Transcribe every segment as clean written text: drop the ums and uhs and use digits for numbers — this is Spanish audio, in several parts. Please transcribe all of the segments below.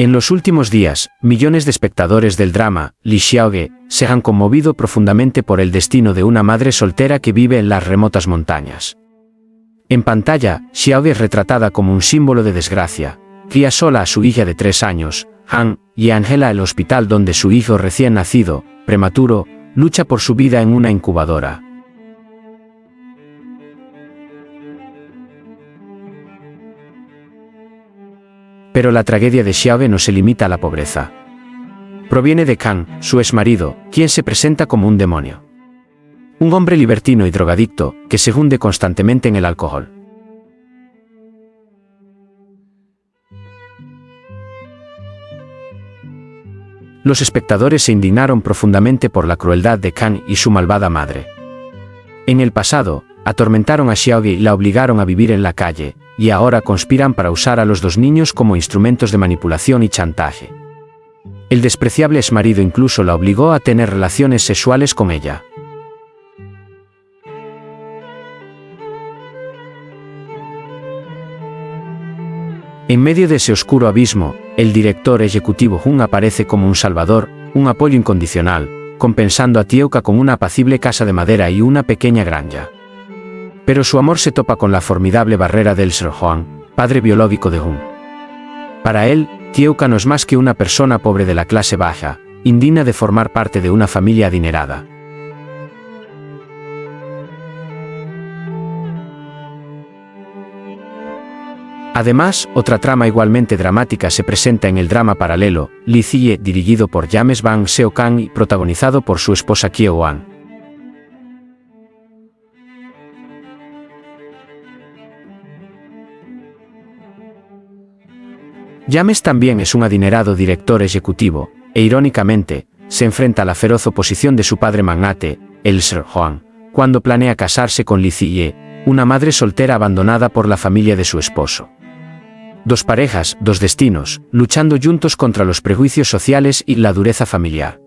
En los últimos días, millones de espectadores del drama, Lee Xiaoge, se han conmovido profundamente por el destino de una madre soltera que vive en las remotas montañas. En pantalla, Xiaoge es retratada como un símbolo de desgracia. Cría sola a su hija de 3 años, Han, y Angela el hospital donde su hijo recién nacido, prematuro, lucha por su vida en una incubadora. Pero la tragedia de Xiaoge no se limita a la pobreza. Proviene de Kang, su exmarido, quien se presenta como un demonio. Un hombre libertino y drogadicto, que se hunde constantemente en el alcohol. Los espectadores se indignaron profundamente por la crueldad de Kang y su malvada madre. En el pasado, atormentaron a Xiaoge y la obligaron a vivir en la calle, y ahora conspiran para usar a los 2 niños como instrumentos de manipulación y chantaje. El despreciable exmarido incluso la obligó a tener relaciones sexuales con ella. En medio de ese oscuro abismo, el director ejecutivo Jun aparece como un salvador, un apoyo incondicional, compensando a Tieoka con una apacible casa de madera y una pequeña granja. Pero su amor se topa con la formidable barrera del Seo-hwan, padre biológico de Jun. Para él, Tieoka no es más que una persona pobre de la clase baja, indigna de formar parte de una familia adinerada. Además, otra trama igualmente dramática se presenta en el drama paralelo, Lee Ziye, dirigido por James Bang Seo-kang y protagonizado por su esposa Kyo-wan. James también es un adinerado director ejecutivo, e irónicamente, se enfrenta a la feroz oposición de su padre magnate, el Seo-hwan, cuando planea casarse con Lee Ziye, una madre soltera abandonada por la familia de su esposo. 2 parejas, 2 destinos, luchando juntos contra los prejuicios sociales y la dureza familiar.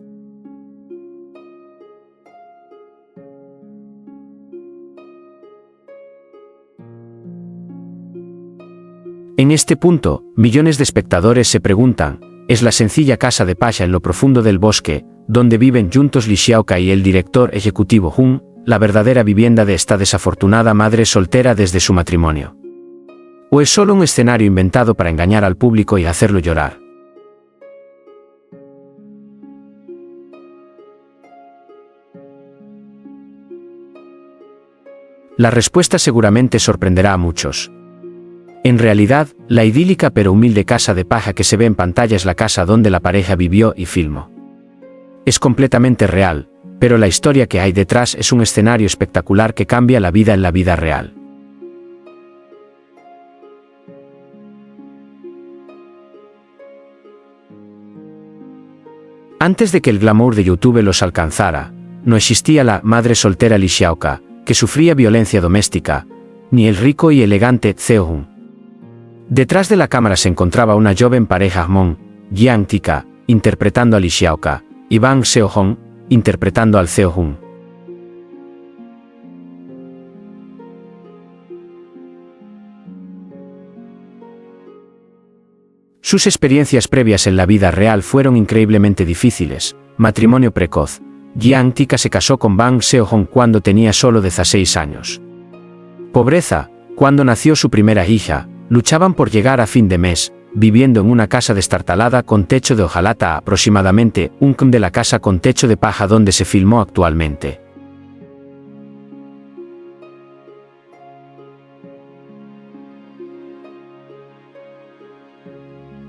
En este punto, millones de espectadores se preguntan, ¿es la sencilla casa de paja en lo profundo del bosque, donde viven juntos Lee Xiaoka y el director ejecutivo Jun, la verdadera vivienda de esta desafortunada madre soltera desde su matrimonio? ¿O es solo un escenario inventado para engañar al público y hacerlo llorar? La respuesta seguramente sorprenderá a muchos. En realidad, la idílica pero humilde casa de paja que se ve en pantalla es la casa donde la pareja vivió y filmó. Es completamente real, pero la historia que hay detrás es un escenario espectacular que cambia la vida en la vida real. Antes de que el glamour de YouTube los alcanzara, no existía la madre soltera Lee Xiaoka, que sufría violencia doméstica, ni el rico y elegante Seo-hun. Detrás de la cámara se encontraba una joven pareja Mon, Yang Tika, interpretando a Lee Xiaoka, y Bang Seo-hong, interpretando al Seo-hun. Sus experiencias previas en la vida real fueron increíblemente difíciles. Matrimonio precoz. Yang Tika se casó con Bang Seo-hong cuando tenía solo 16 años. Pobreza. Cuando nació su primera hija, luchaban por llegar a fin de mes, viviendo en una casa destartalada con techo de hojalata a aproximadamente un km de la casa con techo de paja donde se filmó actualmente.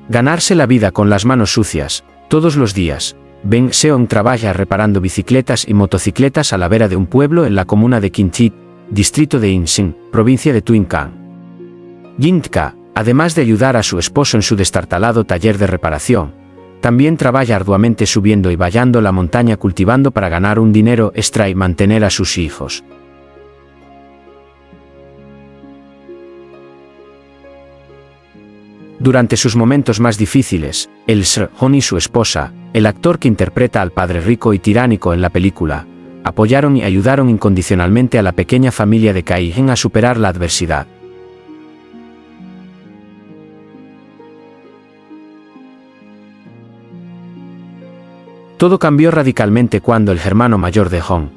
Ganarse la vida con las manos sucias, todos los días. Ben Seong trabaja reparando bicicletas y motocicletas a la vera de un pueblo en la comuna de Kinchit, distrito de Incheon, provincia de Tuincán. Yintka, además de ayudar a su esposo en su destartalado taller de reparación, también trabaja arduamente subiendo y vallando la montaña cultivando para ganar un dinero extra y mantener a sus hijos. Durante sus momentos más difíciles, el Seo-hon y su esposa, el actor que interpreta al padre rico y tiránico en la película, apoyaron y ayudaron incondicionalmente a la pequeña familia de Kai-hen a superar la adversidad. Todo cambió radicalmente cuando el hermano mayor de Hong,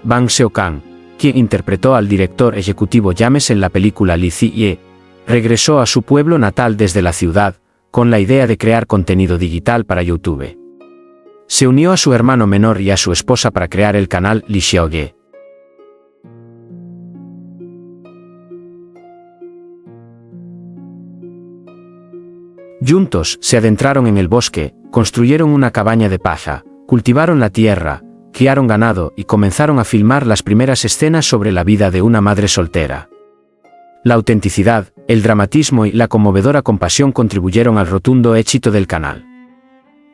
Bang Seo-kang, quien interpretó al director ejecutivo James en la película Lee Zi-ye, regresó a su pueblo natal desde la ciudad, con la idea de crear contenido digital para YouTube. Se unió a su hermano menor y a su esposa para crear el canal Lee Xiaoge. Juntos, se adentraron en el bosque, construyeron una cabaña de paja, cultivaron la tierra, criaron ganado y comenzaron a filmar las primeras escenas sobre la vida de una madre soltera. La autenticidad, el dramatismo y la conmovedora compasión contribuyeron al rotundo éxito del canal.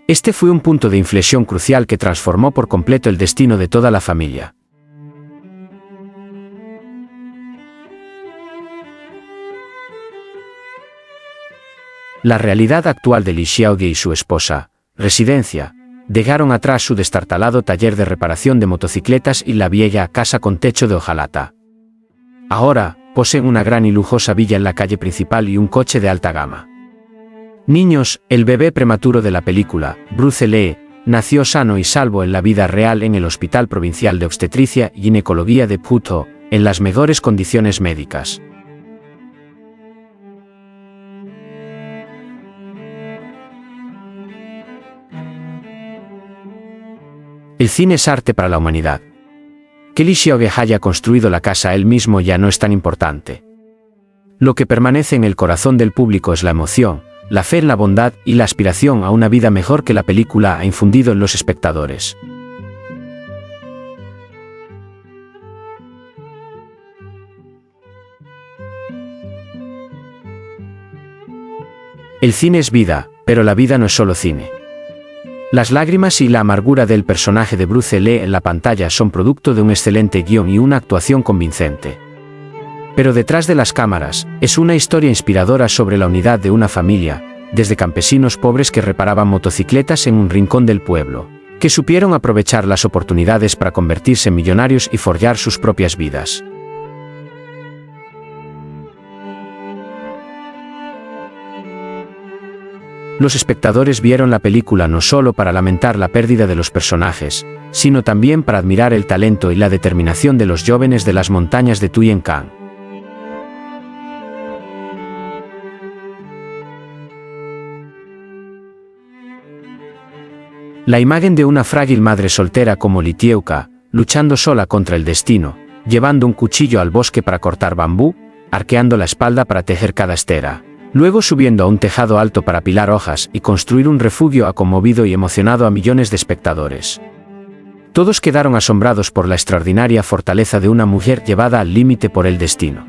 Este fue un punto de inflexión crucial que transformó por completo el destino de toda la familia. La realidad actual de Lee Xiaoge y su esposa, residencia, dejaron atrás su destartalado taller de reparación de motocicletas y la vieja casa con techo de hojalata. Ahora, poseen una gran y lujosa villa en la calle principal y un coche de alta gama. Niños, el bebé prematuro de la película, Bruce Lee, nació sano y salvo en la vida real en el Hospital Provincial de Obstetricia y Ginecología de Puto, en las mejores condiciones médicas. El cine es arte para la humanidad. Que Lee Xiaoge haya construido la casa él mismo ya no es tan importante. Lo que permanece en el corazón del público es la emoción, la fe en la bondad y la aspiración a una vida mejor que la película ha infundido en los espectadores. El cine es vida, pero la vida no es solo cine. Las lágrimas y la amargura del personaje de Bruce Lee en la pantalla son producto de un excelente guión y una actuación convincente. Pero detrás de las cámaras, es una historia inspiradora sobre la unidad de una familia, desde campesinos pobres que reparaban motocicletas en un rincón del pueblo, que supieron aprovechar las oportunidades para convertirse en millonarios y forjar sus propias vidas. Los espectadores vieron la película no solo para lamentar la pérdida de los personajes, sino también para admirar el talento y la determinación de los jóvenes de las montañas de Tuyenkang. La imagen de una frágil madre soltera como Lee Tieuca, luchando sola contra el destino, llevando un cuchillo al bosque para cortar bambú, arqueando la espalda para tejer cada estera, luego subiendo a un tejado alto para apilar hojas y construir un refugio, ha conmovido y emocionado a millones de espectadores. Todos quedaron asombrados por la extraordinaria fortaleza de una mujer llevada al límite por el destino.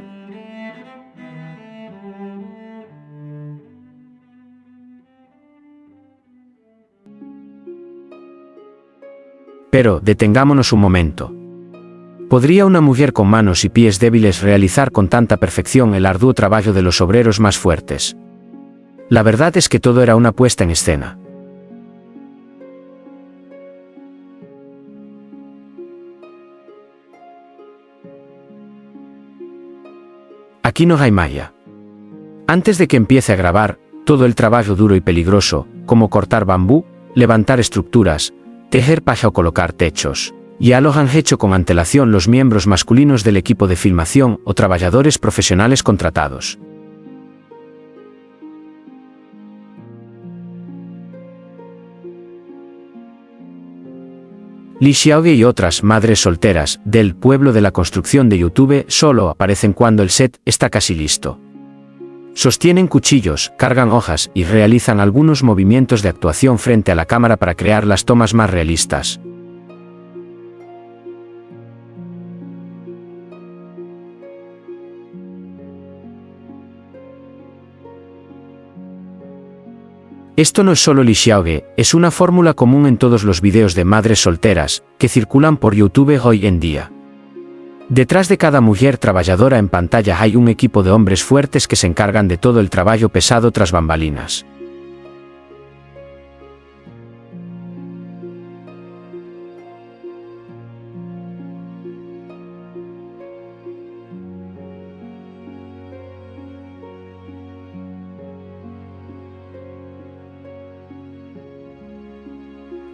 Pero, detengámonos un momento. ¿Podría una mujer con manos y pies débiles realizar con tanta perfección el arduo trabajo de los obreros más fuertes? La verdad es que todo era una puesta en escena. Aquí no hay magia. Antes de que empiece a grabar, todo el trabajo duro y peligroso, como cortar bambú, levantar estructuras, tejer paja o colocar techos, ya lo han hecho con antelación los miembros masculinos del equipo de filmación o trabajadores profesionales contratados. Lee Xiaoge y otras madres solteras del pueblo de la construcción de YouTube solo aparecen cuando el set está casi listo. Sostienen cuchillos, cargan hojas y realizan algunos movimientos de actuación frente a la cámara para crear las tomas más realistas. Esto no es solo Lee Xiaoge, es una fórmula común en todos los videos de madres solteras que circulan por YouTube hoy en día. Detrás de cada mujer trabajadora en pantalla hay un equipo de hombres fuertes que se encargan de todo el trabajo pesado tras bambalinas.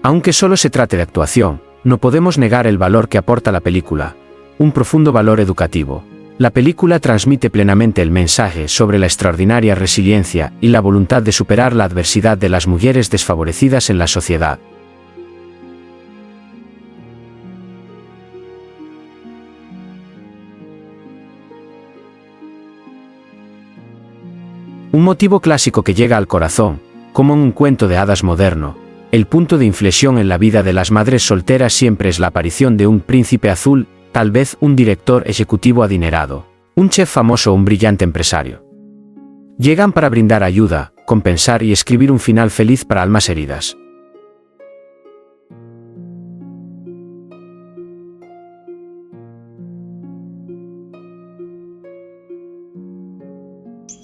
Aunque solo se trate de actuación, no podemos negar el valor que aporta la película, un profundo valor educativo. La película transmite plenamente el mensaje sobre la extraordinaria resiliencia y la voluntad de superar la adversidad de las mujeres desfavorecidas en la sociedad. Un motivo clásico que llega al corazón, como en un cuento de hadas moderno, el punto de inflexión en la vida de las madres solteras siempre es la aparición de un príncipe azul, tal vez un director ejecutivo adinerado, un chef famoso o un brillante empresario. Llegan para brindar ayuda, compensar y escribir un final feliz para almas heridas.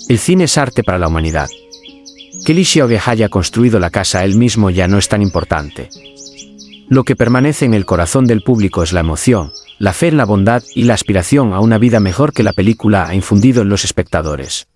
El cine es arte para la humanidad. Que Lee Seok-gi haya construido la casa él mismo ya no es tan importante. Lo que permanece en el corazón del público es la emoción, la fe en la bondad y la aspiración a una vida mejor que la película ha infundido en los espectadores.